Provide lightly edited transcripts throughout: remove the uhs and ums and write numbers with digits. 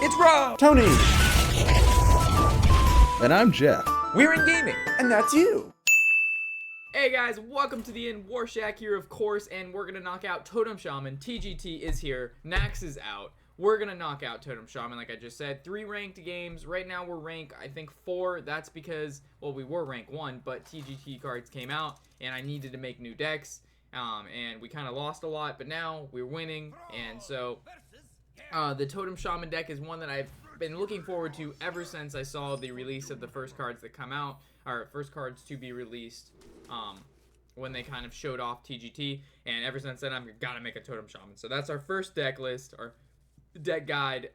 It's Rob! Tony! And I'm Jeff. We're in gaming! And that's you! Hey guys, welcome to the end. Warshack here, of course, and we're gonna knock out Totem Shaman. TGT is here, Nax is out. We're gonna knock out Totem Shaman, like I just said. 3 ranked games. Right now we're rank, I think, 4. That's because, well, we were rank 1, but TGT cards came out, and I needed to make new decks. And we kind of lost a lot, but now we're winning, and so the Totem Shaman deck is one that I've been looking forward to ever since I saw the release of the first cards that come out, or first cards to be released, when they kind of showed off TGT, and ever since then I've got to make a Totem Shaman. So that's our first deck list, or deck guide,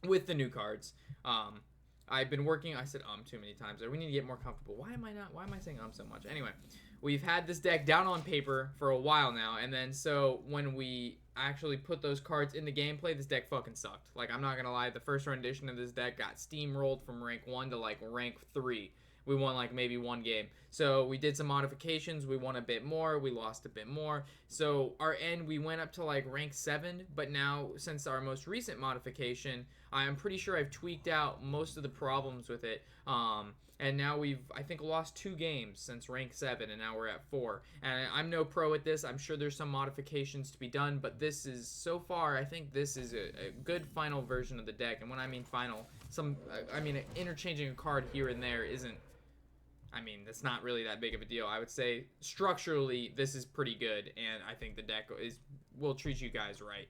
with the new cards. I've been working, I said too many times there. We need to get more comfortable. Why am I saying so much? Anyway, we've had this deck down on paper for a while now, and then so when we actually put those cards into gameplay, this deck fucking sucked. Like, I'm not gonna lie, the first rendition of this deck got steamrolled from rank 1 to like rank 3. We won like maybe 1 game. So we did some modifications, we won a bit more, we lost a bit more. So our end, we went up to like rank 7, but now since our most recent modification, I'm pretty sure I've tweaked out most of the problems with it. And now we've, I think, lost 2 games since rank 7, and now we're at 4. And I'm no pro at this. I'm sure there's some modifications to be done, but this is, so far, I think this is a good final version of the deck. And when I mean final, interchanging a card here and there isn't, that's not really that big of a deal. I would say structurally, this is pretty good, and I think the deck will treat you guys right.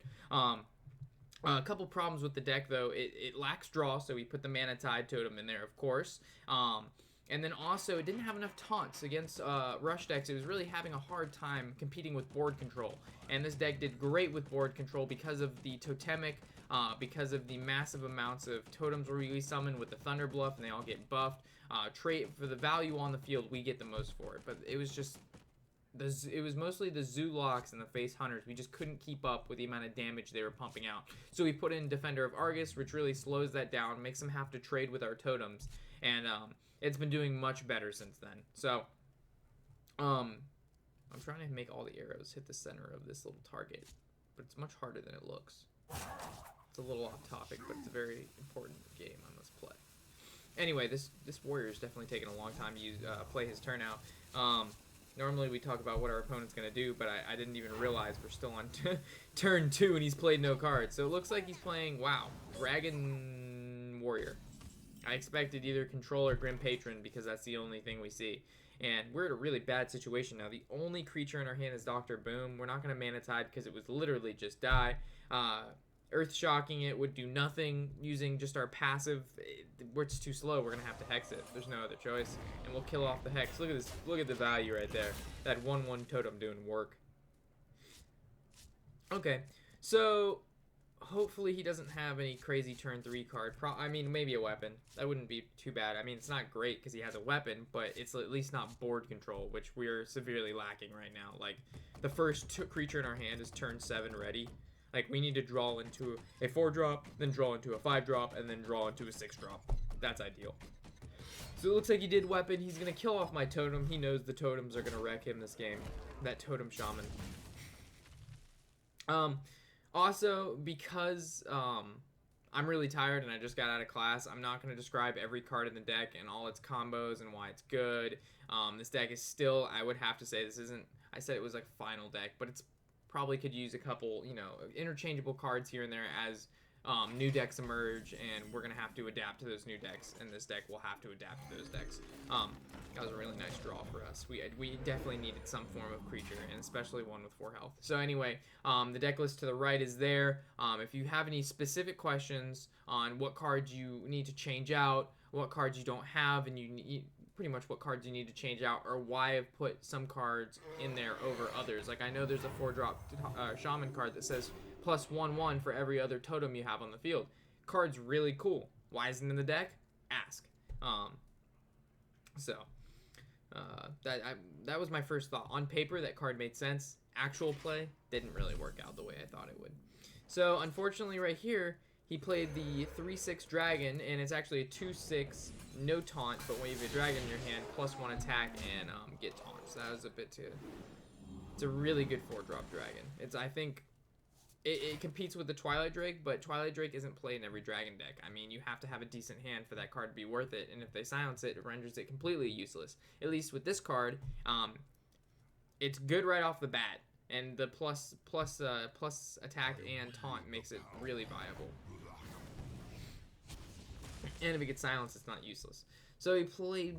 A couple problems with the deck, though. It lacks draw, so we put the Mana Tide Totem in there, of course. And then also, it didn't have enough taunts against rush decks. It was really having a hard time competing with board control. And this deck did great with board control because of the totemic, because of the massive amounts of totems we summon with the Thunder Bluff, and they all get buffed. For the value on the field, we get the most for it. But it was just... it was mostly the Zoolocks and the Face Hunters. We just couldn't keep up with the amount of damage they were pumping out. So we put in Defender of Argus, which really slows that down, makes them have to trade with our totems. And it's been doing much better since then. So, I'm trying to make all the arrows hit the center of this little target. But it's much harder than it looks. It's a little off topic, but it's a very important game I must play. Anyway, this warrior is definitely taking a long time to play his turn out. Normally we talk about what our opponent's going to do, but I didn't even realize we're still on turn 2 and he's played no cards. So it looks like he's playing, wow, Dragon Warrior. I expected either Control or Grim Patron because that's the only thing we see. And we're in a really bad situation now. The only creature in our hand is Dr. Boom. We're not going to Mana Tide because it was literally just die. Earth Shocking it would do nothing using just our passive. It's too slow. We're gonna have to hex it. There's no other choice, and we'll kill off the hex. Look at this. Look at the value right there. That 1/1 totem doing work. Okay, so hopefully he doesn't have any crazy turn 3 card. Maybe a weapon. That wouldn't be too bad. It's not great because he has a weapon, but it's at least not board control, which we're severely lacking right now. Like, the first creature in our hand is turn 7 ready. Like, we need to draw into a 4-drop, then draw into a 5-drop, and then draw into a 6-drop. That's ideal. So it looks like he did weapon. He's going to kill off my totem. He knows the totems are going to wreck him this game. That Totem Shaman. Also, because I'm really tired and I just got out of class, I'm not going to describe every card in the deck and all its combos and why it's good. This deck is still, I would have to say, this isn't, I said it was like final deck, but it's probably could use a couple, interchangeable cards here and there as new decks emerge, and we're going to have to adapt to those new decks, and this deck will have to adapt to those decks. That was a really nice draw for us. We definitely needed some form of creature, and especially one with 4 health. So anyway, the deck list to the right is there. If you have any specific questions on what cards you need to change out, what cards you don't have, and pretty much what cards you need to change out, or why I've put some cards in there over others. Like, I know there's a 4-drop Shaman card that says +1/1 for every other totem you have on the field. Card's really cool. Why isn't it in the deck? Ask. That was my first thought. On paper, that card made sense. Actual play didn't really work out the way I thought it would. So, unfortunately, right here, he played the 3/6 dragon, and it's actually a 2/6 no taunt, but when you have a dragon in your hand, +1 attack and get taunt. So that was a bit too. It's a really good 4-drop dragon. I think it competes with the Twilight Drake, but Twilight Drake isn't played in every dragon deck. I mean, you have to have a decent hand for that card to be worth it, and if they silence it, it renders it completely useless. At least with this card, it's good right off the bat, and the plus attack and taunt makes it really viable. And if it gets silenced, it's not useless. So he played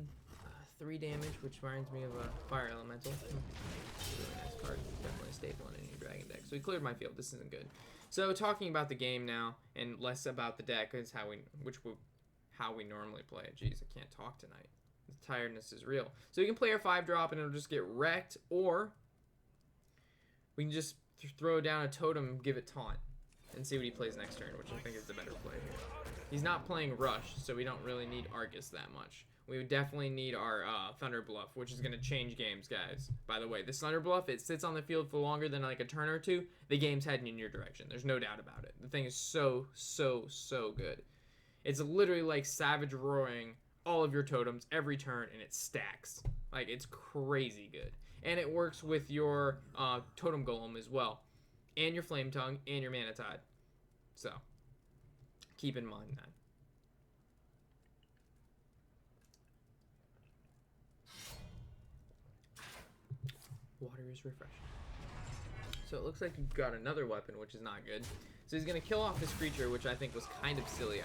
3 damage, which reminds me of a Fire Elemental. Really nice card. Definitely a staple in any dragon deck. So he cleared my field. This isn't good. So talking about the game now, and less about the deck, is how we normally play it. Jeez, I can't talk tonight. The tiredness is real. So you can play our 5-drop and it'll just get wrecked, or we can just throw down a totem, give it taunt, and see what he plays next turn, which I think is the better play here. He's not playing Rush, so we don't really need Argus that much. We would definitely need our Thunder Bluff, which is going to change games, guys. By the way, this Thunder Bluff, it sits on the field for longer than like a turn or two. The game's heading in your direction. There's no doubt about it. The thing is so good. It's literally like Savage Roaring all of your totems every turn, and it stacks. Like, it's crazy good. And it works with your Totem Golem as well, and your Flame Tongue, and your Mana Tide. So, keep in mind that. Water is refreshing. So it looks like you've got another weapon, which is not good. So he's going to kill off this creature, which I think was kind of silly.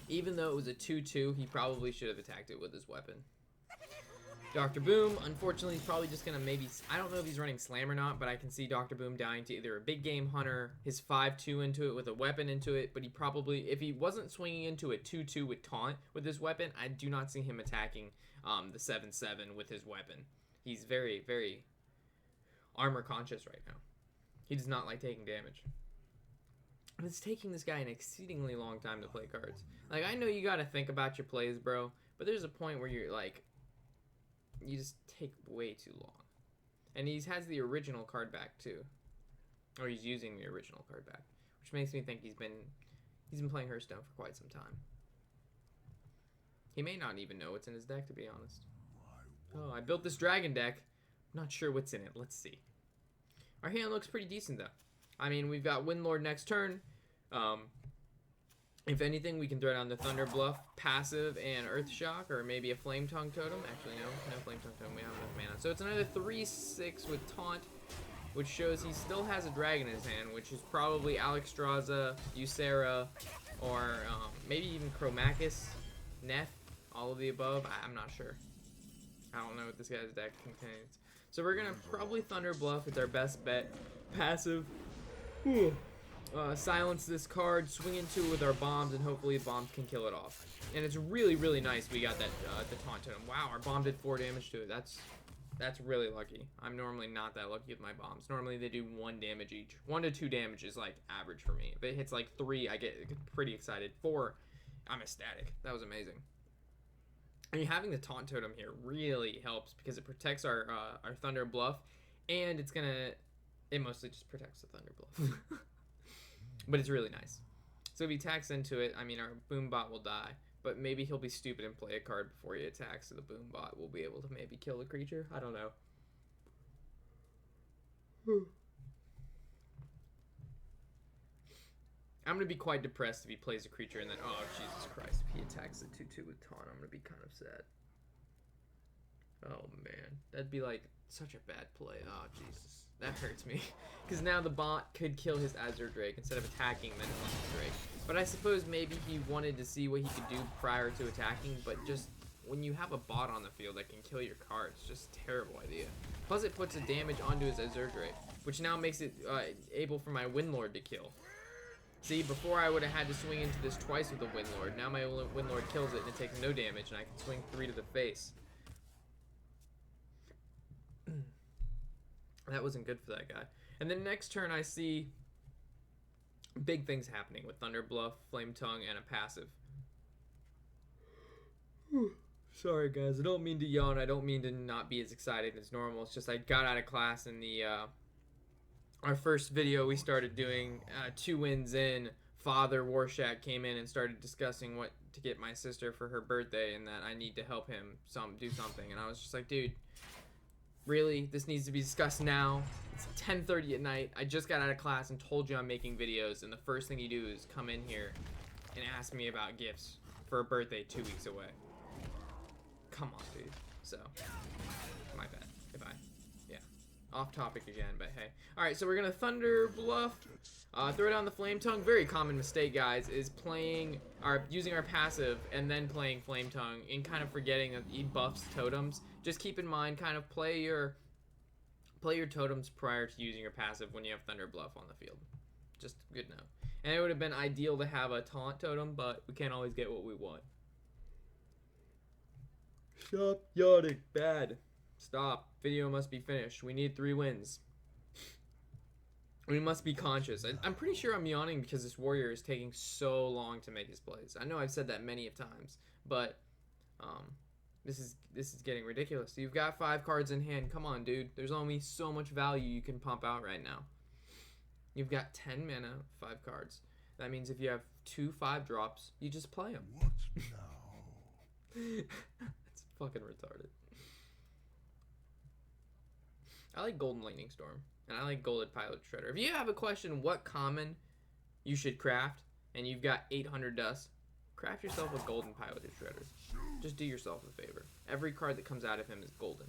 Even though it was a 2-2, he probably should have attacked it with his weapon. Dr. Boom, unfortunately, he's probably just going to maybe... I don't know if he's running Slam or not, but I can see Dr. Boom dying to either a big game hunter, his 5-2 into it with a weapon into it, but he probably... If he wasn't swinging into a 2-2 with taunt with his weapon, I do not see him attacking the 7-7 with his weapon. He's very, very armor conscious right now. He does not like taking damage. And it's taking this guy an exceedingly long time to play cards. Like, I know you got to think about your plays, bro, but there's a point where you're like... You just take way too long. And he has the original card back too. Or he's using the original card back. Which makes me think he's been playing Hearthstone for quite some time. He may not even know what's in his deck, to be honest. Oh, I built this dragon deck. I'm not sure what's in it. Let's see. Our hand looks pretty decent though. I mean, we've got Windlord next turn. If anything, we can throw down the Thunder Bluff passive and Earth Shock, or maybe a Flame Tongue Totem. Actually, no Flame Tongue Totem. We have enough mana. So it's another 3/6 with Taunt, which shows he still has a dragon in his hand, which is probably Alexstrasza, Ysera, or maybe even Chromacus, Neff, all of the above. I'm not sure. I don't know what this guy's deck contains. So we're going to probably Thunder Bluff. It's our best bet. Passive. Silence this card, swing into it with our bombs, and hopefully the bombs can kill it off. And it's really, really nice we got that the Taunt Totem. Wow, our bomb did 4 damage to it. That's really lucky. I'm normally not that lucky with my bombs. Normally they do 1 damage each. 1 to 2 damage is like average for me. If it hits like 3, I get pretty excited. 4, I'm ecstatic. That was amazing. I mean, having the Taunt Totem here really helps because it protects our Thunder Bluff, and it mostly just protects the Thunder Bluff. But it's really nice. So if he attacks into it, I mean, our Boom Bot will die. But maybe he'll be stupid and play a card before he attacks, so the Boom Bot will be able to maybe kill the creature. I don't know. I'm going to be quite depressed if he plays a creature and then, oh, Jesus Christ, if he attacks the 2-2 with Taunt, I'm going to be kind of sad. Oh, man. That'd be, like, such a bad play. Oh, Jesus. That hurts me. Because now the bot could kill his Azure Drake instead of attacking then Drake. But I suppose maybe he wanted to see what he could do prior to attacking, but just when you have a bot on the field that can kill your cards, just a terrible idea. Plus it puts a damage onto his Azure Drake, which now makes it able for my Windlord to kill. See, before I would have had to swing into this twice with the Windlord. Now my Windlord kills it and it takes no damage, and I can swing 3 to the face. That wasn't good for that guy. And then next turn I see big things happening with Thunder Bluff, Flame Tongue, and a passive. Sorry guys, I don't mean to yawn. I don't mean to not be as excited as normal. It's just I got out of class in the our first video we started doing 2 wins in. Father Warshack came in and started discussing what to get my sister for her birthday and that I need to help him do something. And I was just like, dude, really, this needs to be discussed now. It's 10:30 at night. I just got out of class and told you I'm making videos, and the first thing you do is come in here and ask me about gifts for a birthday 2 weeks away. Come on, dude. So, my bad. Goodbye. Yeah. Off topic again, but hey. Alright, so we're gonna Thunder Bluff. Throw down the Flame Tongue. Very common mistake, guys, is using our passive and then playing Flame Tongue and kind of forgetting that he buffs totems. Just keep in mind, kind of play your totems prior to using your passive when you have Thunder Bluff on the field. Just good note. And it would have been ideal to have a taunt totem, but we can't always get what we want. Stop yawning. Bad. Stop. Video must be finished. We need 3 wins. We must be conscious. I'm pretty sure I'm yawning because this warrior is taking so long to make his plays. I know I've said that many of times, but this is getting ridiculous. So you've got 5 cards in hand. Come on, dude. There's only so much value you can pump out right now. You've got 10 mana, 5 cards. That means if you have 2 5-drops, you just play them. What now? That's fucking retarded. I like Golden Lightning Storm, and I like Golden Pilot Shredder. If you have a question what common you should craft, and you've got 800 dust, craft yourself a Golden Piloted Shredder. Just do yourself a favor. Every card that comes out of him is golden.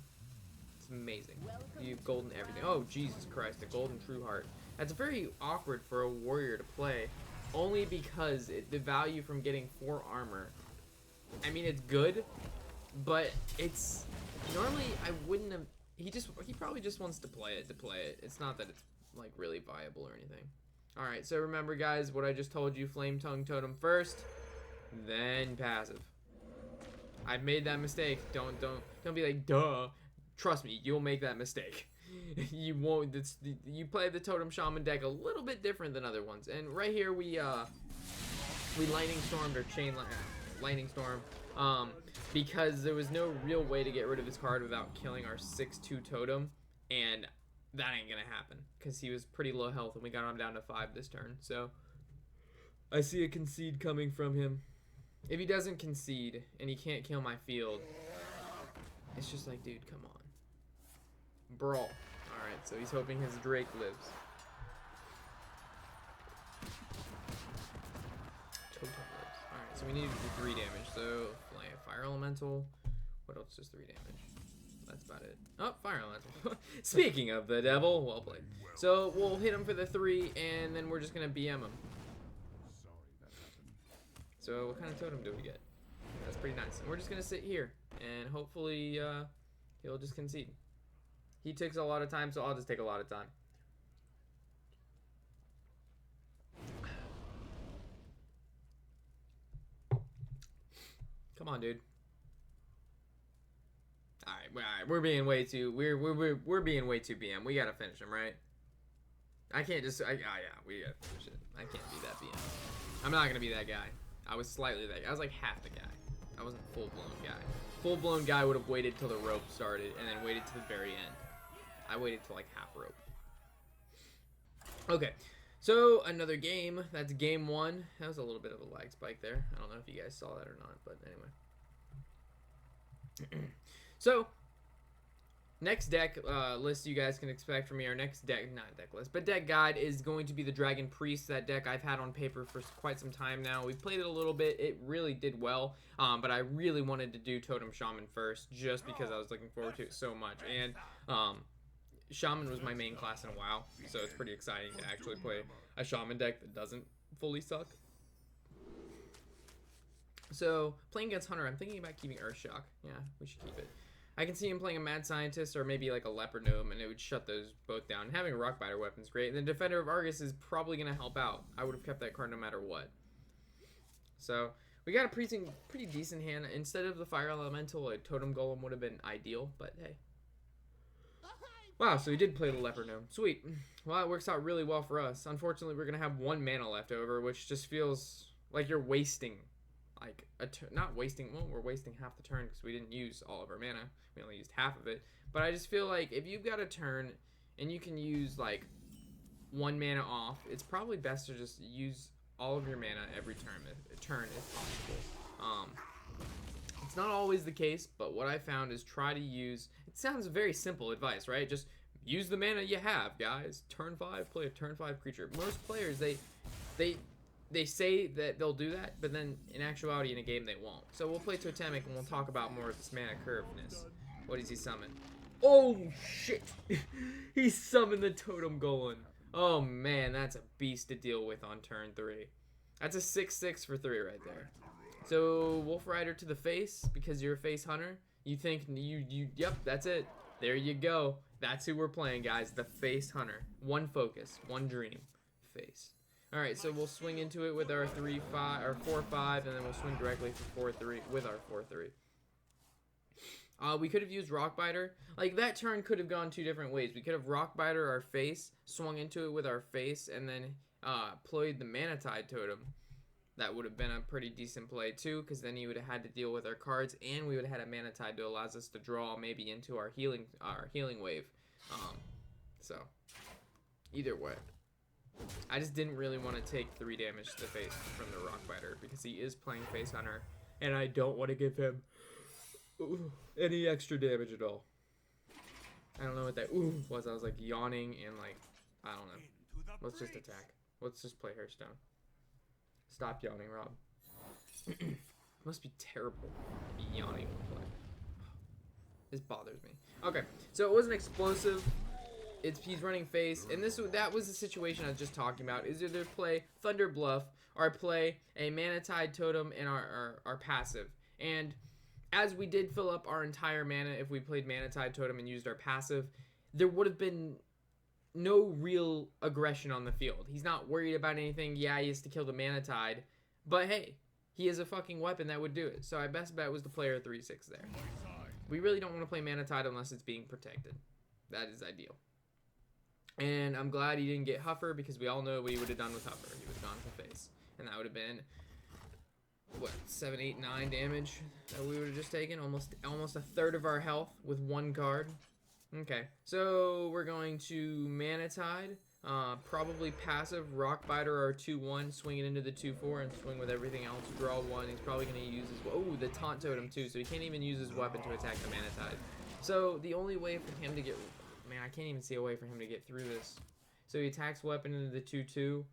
It's amazing. You have golden everything. Oh, Jesus Christ, a Golden True Heart. That's very awkward for a warrior to play, only because the value from getting 4 armor, I mean, it's good, but it's, normally I wouldn't have, he probably just wants to play it. It's not that it's, like, really viable or anything. Alright, so remember, guys, what I just told you, Flame Tongue Totem first, then passive. I've made that mistake. Don't be like, duh. Trust me, you'll make that mistake. You won't. You play the Totem Shaman deck a little bit different than other ones. And right here we Lightning Stormed or Chain Lightning Storm because there was no real way to get rid of this card without killing our 6/2 totem, and that ain't gonna happen because he was pretty low health and we got him down to 5 this turn. So I see a concede coming from him. If he doesn't concede and he can't kill my field, it's just like, dude, come on. Brawl. Alright, so he's hoping his Drake lives. Totem lives. Alright, so we need to do 3 damage. So, Fire Elemental. What else does 3 damage? That's about it. Oh, Fire Elemental. Speaking of the devil, well played. So, we'll hit him for the 3, and then we're just going to BM him. So, what kind of totem do we get? That's pretty nice. And we're just going to sit here, and hopefully he'll just concede. He takes a lot of time, so I'll just take a lot of time. Come on, dude. All right, we're being way too we're being way too BM. We gotta finish him, right? I can't just yeah, we gotta finish it. I can't be that BM. I'm not gonna be that guy. I was slightly that guy. I was like half the guy. I wasn't a full-blown guy. Full-blown guy would have waited till the rope started and then waited to the very end. I waited till like half rope. Okay, so another game. That's game 1. That was a little bit of a lag spike there. I don't know if you guys saw that or not, but anyway. So, next deck list you guys can expect from me, our next deck, not deck list, but deck guide is going to be the Dragon Priest. That deck I've had on paper for quite some time now. We've played it a little bit. It really did well, but I really wanted to do Totem Shaman first just because I was looking forward to it so much. And Shaman was my main class in a while, so it's pretty exciting to actually play a Shaman deck that doesn't fully suck. So, playing against Hunter, I'm thinking about keeping Earthshock. Yeah, we should keep it. I can see him playing a Mad Scientist or maybe like a Leopard Gnome, and it would shut those both down. And having a Rockbiter weapon is great. And the Defender of Argus is probably going to help out. I would have kept that card no matter what. So, we got a pretty decent hand. Instead of the Fire Elemental, a Totem Golem would have been ideal, but hey. Wow, so he did play the Leopard Gnome. Sweet. Well, that works out really well for us. Unfortunately, we're going to have 1 mana left over, which just feels like you're wasting, like, not wasting, well, we're wasting half the turn because we didn't use all of our mana. We only used half of it. But I just feel like if you've got a turn and you can use, like, 1 mana off, it's probably best to just use all of your mana every turn if possible. It's not always the case, but what I found is try to use, it sounds very simple advice, right? Just use the mana you have, guys. Turn 5, play a turn 5 creature. Most players, they say that they'll do that, but then in actuality in a game they won't. So we'll play Totemic and we'll talk about more of this mana curveness. What does he summon? Oh shit! He summoned the Totem Golem. Oh man, that's a beast to deal with on turn 3. That's a 6/6 for 3 right there. So Wolf Rider to the face because you're a face hunter. You think yep, that's it. There you go. That's who we're playing, guys. The face hunter. One focus, one dream. Face. All right, so we'll swing into it with our 3/5 or 4/5, and then we'll swing directly for 4/3 with our 4/3. We could have used Rockbiter. Like, that turn could have gone 2 different ways. We could have Rockbiter our face, swung into it with our face, and then played the Manatide Totem. That would have been a pretty decent play too, because then you would have had to deal with our cards, and we would have had a Manatide to allow us to draw maybe into our healing wave. So either way, I just didn't really want to take 3 damage to the face from the Rockbiter because he is playing face hunter, and I don't want to give him any extra damage at all. I don't know what that was. I was like yawning and like, I don't know. Let's just attack. Let's just play Hearthstone. Stop yawning, Rob. Must be terrible to be yawning when play. This bothers me. Okay, so it wasn't explosive. He's running face, and that was the situation I was just talking about. Is either play Thunder Bluff or play a Manatide Totem in our passive. And as we did fill up our entire mana, if we played Manatide Totem and used our passive, there would have been no real aggression on the field. He's not worried about anything. Yeah, he has to kill the Manatide, but hey, he has a fucking weapon that would do it. So my best bet was to play our 3/6 there. We really don't want to play Manatide unless it's being protected. That is ideal. And I'm glad he didn't get Huffer, because we all know what he would have done with Huffer. He would have gone for face, and that would have been what, 7, 8, 9 damage that we would have just taken. Almost a third of our health with 1 card. Okay, so we're going to Manatide, probably passive, Rockbiter our 2/1, swing it into the 2/4, and swing with everything else, draw 1. He's probably going to use his, the Taunt Totem too, so he can't even use his weapon to attack the Manatide. So the only way for him to get, man, I can't even see a way for him to get through this. So he attacks weapon into the 2/2,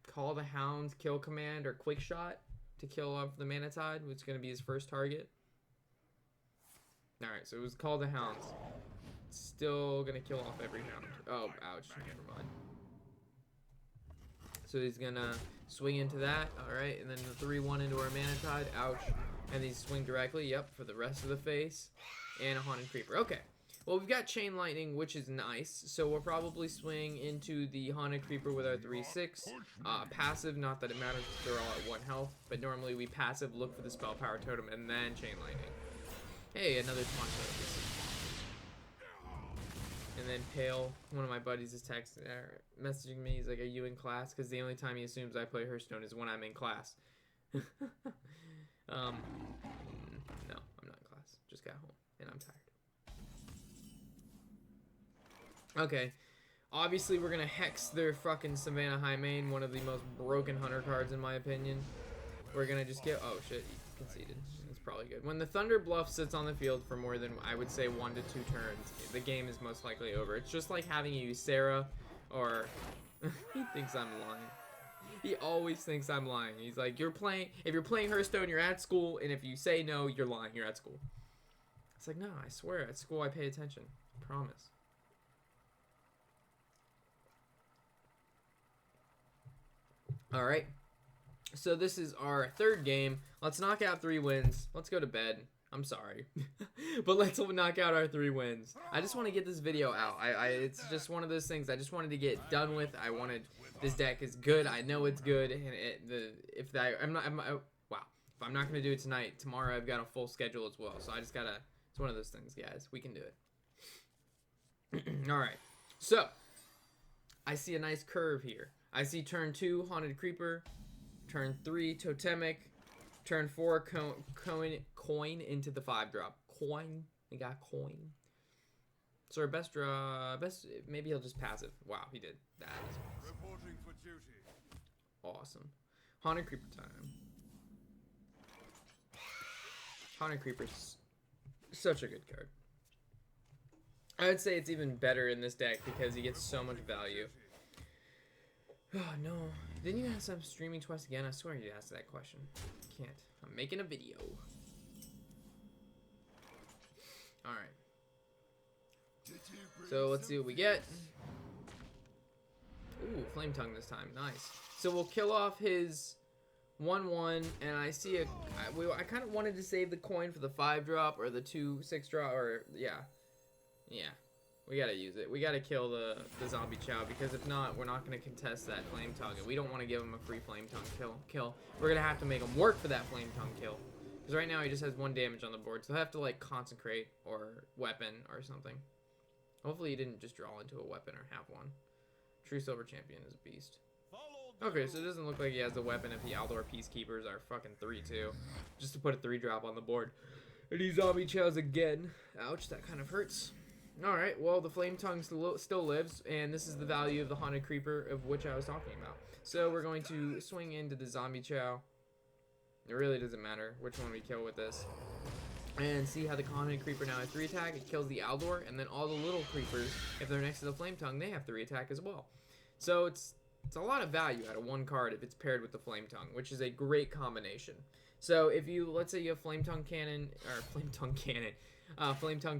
Call the Hounds, kill command, or quick shot to kill off the Manatide, which is going to be his first target. Alright, so it was Call the Hounds. Still gonna kill off every hound. Oh, ouch. Never mind. So he's gonna swing into that. Alright, and then the 3/1 into our Manatide. Ouch. And then swing directly, yep, for the rest of the face. And a Haunted Creeper. Okay. Well, we've got Chain Lightning, which is nice. So we'll probably swing into the Haunted Creeper with our 3/6. Passive, not that it matters if they're all at 1 health. But normally we passive, look for the Spell Power Totem, and then Chain Lightning. Hey, another Taunt Totem. And then Pale, one of my buddies is messaging me. He's like, "Are you in class?" Because the only time he assumes I play Hearthstone is when I'm in class. No, I'm not in class. Just got home, and I'm tired. Okay, obviously we're gonna Hex their fucking Savannah Highmane, one of the most broken hunter cards in my opinion. We're gonna just get, oh shit, he conceded. Probably good. When the Thunder Bluff sits on the field for more than, I would say, 1 to 2 turns, the game is most likely over. It's just like having you use Sarah, or he thinks I'm lying. He always thinks I'm lying. He's like, if you're playing Hearthstone, you're at school, and if you say no, you're lying. You're at school. It's like, no, I swear, at school I pay attention. I promise. All right. So this is our 3rd game. Let's knock out 3 wins. Let's go to bed. I'm sorry. But let's knock out our 3 wins. I just want to get this video out. It's just one of those things I just wanted to get done with. I wanted, this deck is good. I know it's good. And if I'm not going to do it tonight, tomorrow I've got a full schedule as well. So I just got to, it's one of those things, guys. We can do it. All right. So I see a nice curve here. I see turn 2, Haunted Creeper. Turn 3, Totemic. Turn 4, coin into the 5-drop. Coin. We got coin. So our best draw, maybe he'll just passive. Wow, he did. That is awesome. Reporting for duty. Awesome. Haunted Creeper time. Haunted Creeper's such a good card. I would say it's even better in this deck because he gets so much value. Oh no. Didn't you ask I'm streaming twice again? I swear you asked that question. Can't. I'm making a video. Alright. So let's see what we get. Ooh, Flame Tongue this time. Nice. So we'll kill off his 1/1, and I see I kind of wanted to save the coin for the 5-drop or the 2/6 drop, or yeah. We gotta use it. We gotta kill the zombie chow, because if not, we're not gonna contest that Flame Tongue, and we don't want to give him a free Flame Tongue kill. We're gonna have to make him work for that Flame Tongue kill, because right now he just has 1 damage on the board, so he'll have to like consecrate or weapon or something. Hopefully he didn't just draw into a weapon or have one. True Silver Champion is a beast. Okay, so it doesn't look like he has a weapon if the Aldor Peacekeepers are fucking 3/2. Just to put a 3-drop on the board. And he zombie chows again. Ouch, that kind of hurts. Alright, well, the Flame Tongue still lives, and this is the value of the Haunted Creeper, of which I was talking about. So we're going to swing into the zombie chow. It really doesn't matter which one we kill with this. And see how the Haunted Creeper now has 3 attack. It kills the Aldor, and then all the little creepers, if they're next to the Flame Tongue, they have 3 attack as well. So it's a lot of value out of 1 card if it's paired with the Flame Tongue, which is a great combination. So if you, let's say you have Flame Tongue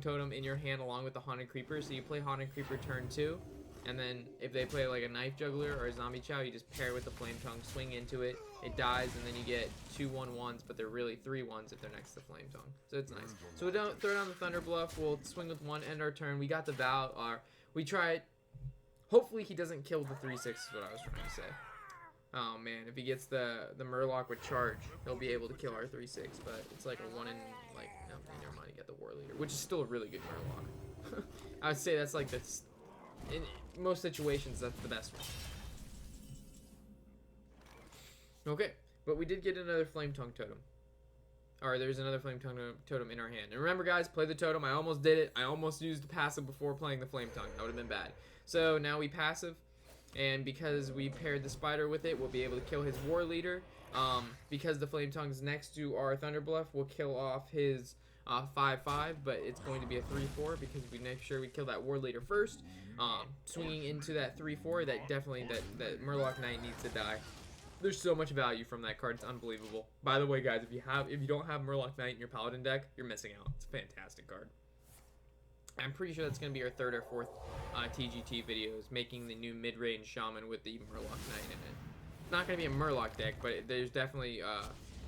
Totem in your hand along with the Haunted Creeper, so you play Haunted Creeper turn 2, and then if they play like a Knife Juggler or a Zombie Chow, you just pair with the Flame Tongue, swing into it, it dies, and then you get 2 1/1s, but they're really 3 1s if they're next to Flame Tongue. So it's nice. So we don't throw down the Thunder Bluff, we'll swing with 1, end our turn. We got the Vow, we tried. Hopefully he doesn't kill the 3/6 is what I was trying to say. Oh man, if he gets the Murloc with charge, he'll be able to kill our 3/6, but it's like a 1 in, like, no, never mind, you get the War Leader, which is still a really good Murloc. I would say that's like this, in most situations, that's the best one. Okay, but we did get another Flame Tongue Totem. Or there's another Flame Tongue Totem in our hand. And remember guys, play the Totem, I almost did it. I almost used the passive before playing the Flame Tongue, that would have been bad. So now we passive, and because we paired the Spider with it, we'll be able to kill his War Leader. Because the Flame Tongue is next to our Thunder Bluff, we'll kill off his 5/5, but it's going to be a 3/4 because we make sure we kill that War Leader first. Swinging into that 3/4, that definitely, that Murloc Knight needs to die. There's so much value from that card, it's unbelievable. By the way guys, if you don't have Murloc Knight in your Paladin deck, you're missing out. It's a fantastic card. I'm pretty sure that's going to be our 3rd or 4th TGT videos, making the new mid-range Shaman with the Murloc Knight in it. It's not going to be a Murloc deck, but there's definitely,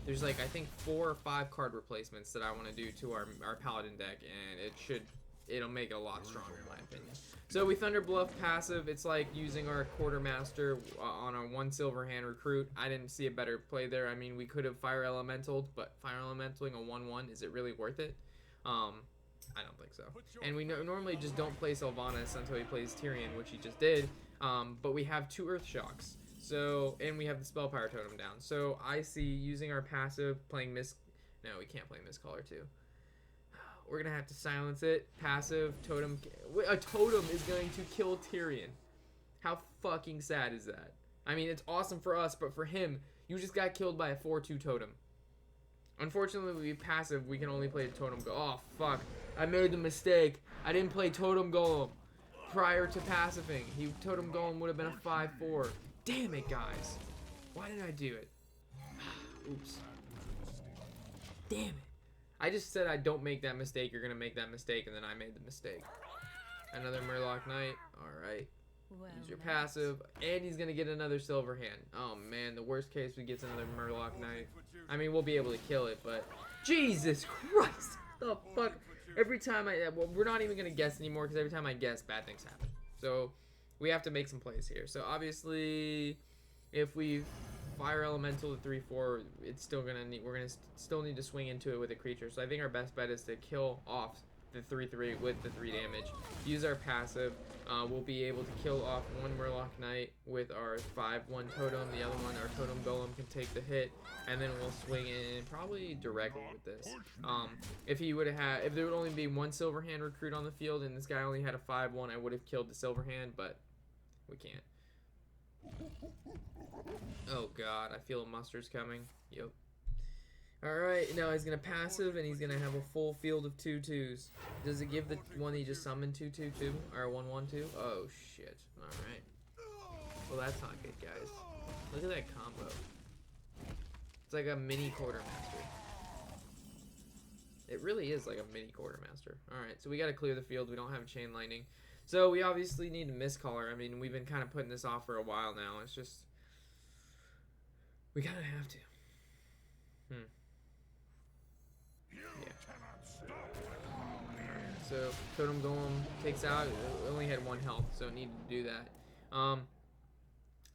there's like, I think 4 or 5 card replacements that I want to do to our Paladin deck, and it'll make it a lot stronger in my opinion. So we Thunder Bluff passive, it's like using our Quartermaster on a 1 silver hand recruit. I didn't see a better play there. I mean, we could have Fire Elementaled, but Fire Elementaling a 1/1, is it really worth it? I don't think so. And we normally just don't play Sylvanas until he plays Tyrion, which he just did. But we have 2 Earth Shocks. So, and we have the Spell Power Totem down. So I see using our passive, playing no, we can't play Mistcaller 2. We're gonna have to silence it. Passive, Totem, a Totem is going to kill Tyrion. How fucking sad is that? I mean, it's awesome for us, but for him, you just got killed by a 4/2 Totem. Unfortunately, we passive, we can only play a Totem Golem. Oh, fuck. I made the mistake. I didn't play Totem Golem prior to passiving. Totem Golem would have been a 5/4. Damn it, guys. Why did I do it? Oops. Damn it. I just said I don't make that mistake. You're going to make that mistake, and then I made the mistake. Another Murloc Knight. Alright. Use your passive. And he's going to get another Silver Hand. Oh, man. The worst case, we get another Murloc Knight. I mean, we'll be able to kill it, but... Jesus Christ! The fuck? Every time well, we're not even going to guess anymore, because every time I guess, bad things happen. So, we have to make some plays here. So, obviously, if we Fire Elemental to 3/4, it's still going to need... We're going to still need to swing into it with a creature. So, I think our best bet is to kill off the 3/3 with the 3 damage. Use our passive. We'll be able to kill off 1 Murloc Knight with our 5/1 Totem. The other one, our Totem Golem, can take the hit, and then we'll swing in probably directly with this. If there would only be 1 Silver Hand recruit on the field, and this guy only had a 5/1, I would have killed the Silver Hand, but we can't. Oh god, I feel a mustard's coming. Yep. Alright, now he's gonna passive and he's gonna have a full field of 2/2s. Does it give the one he just summoned 2/2/2? Or 1/1/2? Oh shit. Alright. Well, that's not good, guys. Look at that combo. It's like a mini quartermaster. It really is like a mini quartermaster. Alright, so we gotta clear the field. We don't have chain lightning. So we obviously need a Mistcaller. I mean, we've been kind of putting this off for a while now. It's just... we kind of have to. So Totem Golem takes out. It only had 1 health, so it needed to do that.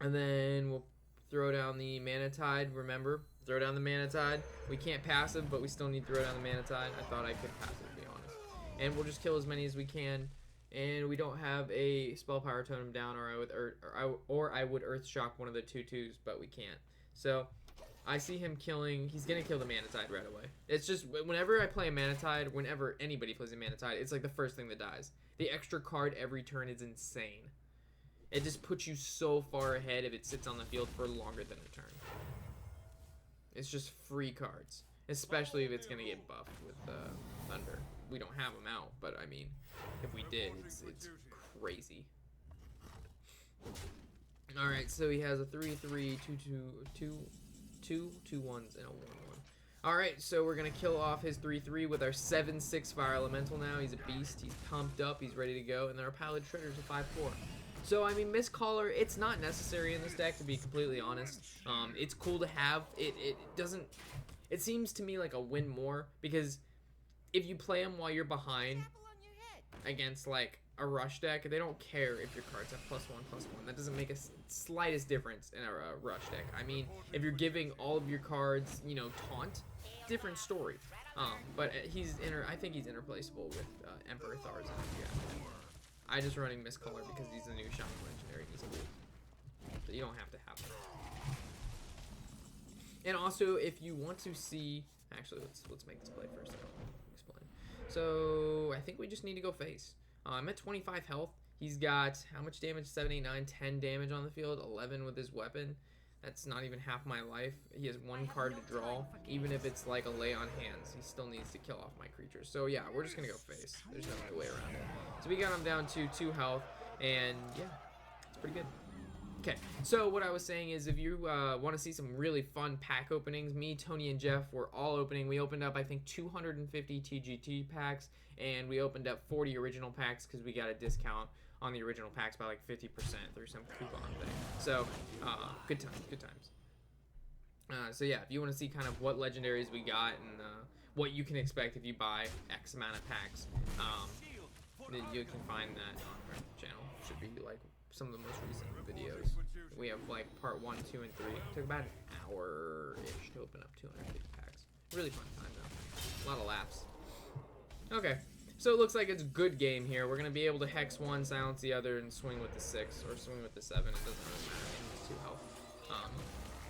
And then we'll throw down the Mana Tide. Remember, throw down the Mana Tide. We can't passive, but we still need to throw down the Mana Tide. I thought I could passive, to be honest. And we'll just kill as many as we can. And we don't have a Spell Power Totem down, or I would Earth Shock one of the 2/2s, but we can't. So I see him killing. He's gonna kill the Mana Tide right away. It's just whenever I play a Mana Tide, whenever anybody plays a Mana Tide, it's like the first thing that dies. The extra card every turn is insane. It just puts you so far ahead if it sits on the field for longer than a turn. It's just free cards, especially if it's gonna get buffed with Thunder. We don't have them out, but I mean, if we did, it's crazy. All right, so he has a 3/3, 2 2/1s and a 1/1. All right, so we're gonna kill off his 3/3 with our 7/6 Fire Elemental. Now he's a beast. He's pumped up. He's ready to go. And then our Paladin Shredder's a 5/4. So I mean, Mistcaller, it's not necessary in this deck, to be completely honest. It's cool to have. It doesn't. It seems to me like a win more, because if you play him while you're behind against like a rush deck, they don't care if your cards have +1/+1. That doesn't make a slightest difference in a rush deck. I mean, if you're giving all of your cards, you know, taunt, different story. But I think he's interplaceable with Emperor Thar's. Yeah. I just running Mistcaller because he's a new Shaman Legendary. He's cool. So you don't have to have him. And also, if you want to see, actually, let's make this play first. I'll explain. So I think we just need to go face. I'm at 25 health. He's got how much damage? 7, 8, 9, 10 damage on the field. 11 with his weapon. That's not even half my life. He has 1 card to draw. Even if it's like a lay on hands, he still needs to kill off my creatures. So yeah, we're just gonna go face. There's no other way around it. So we got him down to 2 health, and yeah, it's pretty good. Okay, so what I was saying is, if you want to see some really fun pack openings, me, Tony, and Jeff were all opening. We opened up, I think, 250 TGT packs, and we opened up 40 original packs because we got a discount on the original packs by like 50% through some coupon thing. So, good times. So yeah, if you want to see kind of what legendaries we got and what you can expect if you buy X amount of packs, then you can find that on our channel. Should be like some of the most recent videos. We have like part 1, 2, and 3. It took about an hour-ish to open up 250 packs. Really fun time though. A lot of laps. Okay. So it looks like it's a good game here. We're going to be able to hex one, silence the other, and swing with the 6, or swing with the 7. It doesn't really matter. It's 2 health.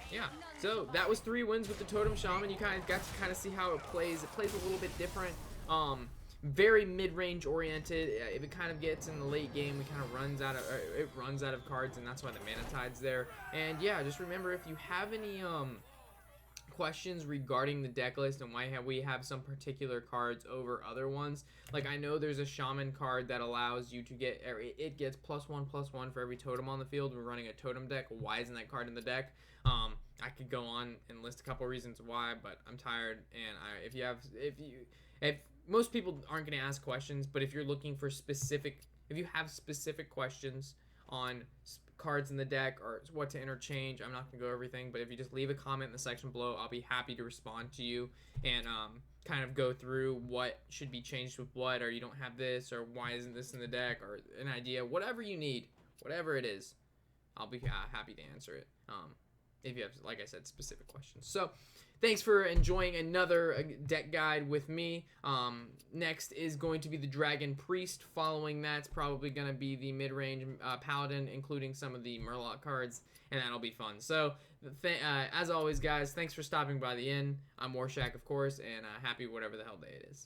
Yeah. So that was 3 wins with the Totem Shaman. You got to kind of see how it plays. It plays a little bit different. Very mid-range oriented. If it kind of gets in the late game, it runs out of cards, and that's why the Mana Tide's there. And yeah, just remember, if you have any questions regarding the deck list and why we have some particular cards over other ones, like I know there's a Shaman card that allows you to get, it gets +1/+1 for every totem on the field. We're running a totem deck. Why isn't that card in the deck? I could go on and list a couple reasons why, but I'm tired. And if most people aren't going to ask questions, but if you're looking for if you have specific questions on cards in the deck or what to interchange, I'm not going to go everything, but if you just leave a comment in the section below, I'll be happy to respond to you and kind of go through what should be changed with what, or you don't have this, or why isn't this in the deck, or an idea, whatever you need, whatever it is, I'll be happy to answer it. If you have, like I said, specific questions. So thanks for enjoying another deck guide with me. Next is going to be the Dragon Priest. Following that's probably going to be the mid-range Paladin, including some of the Murloc cards, and that'll be fun. So as always, guys, thanks for stopping by the inn. I'm Warshack, of course, and happy whatever the hell day it is.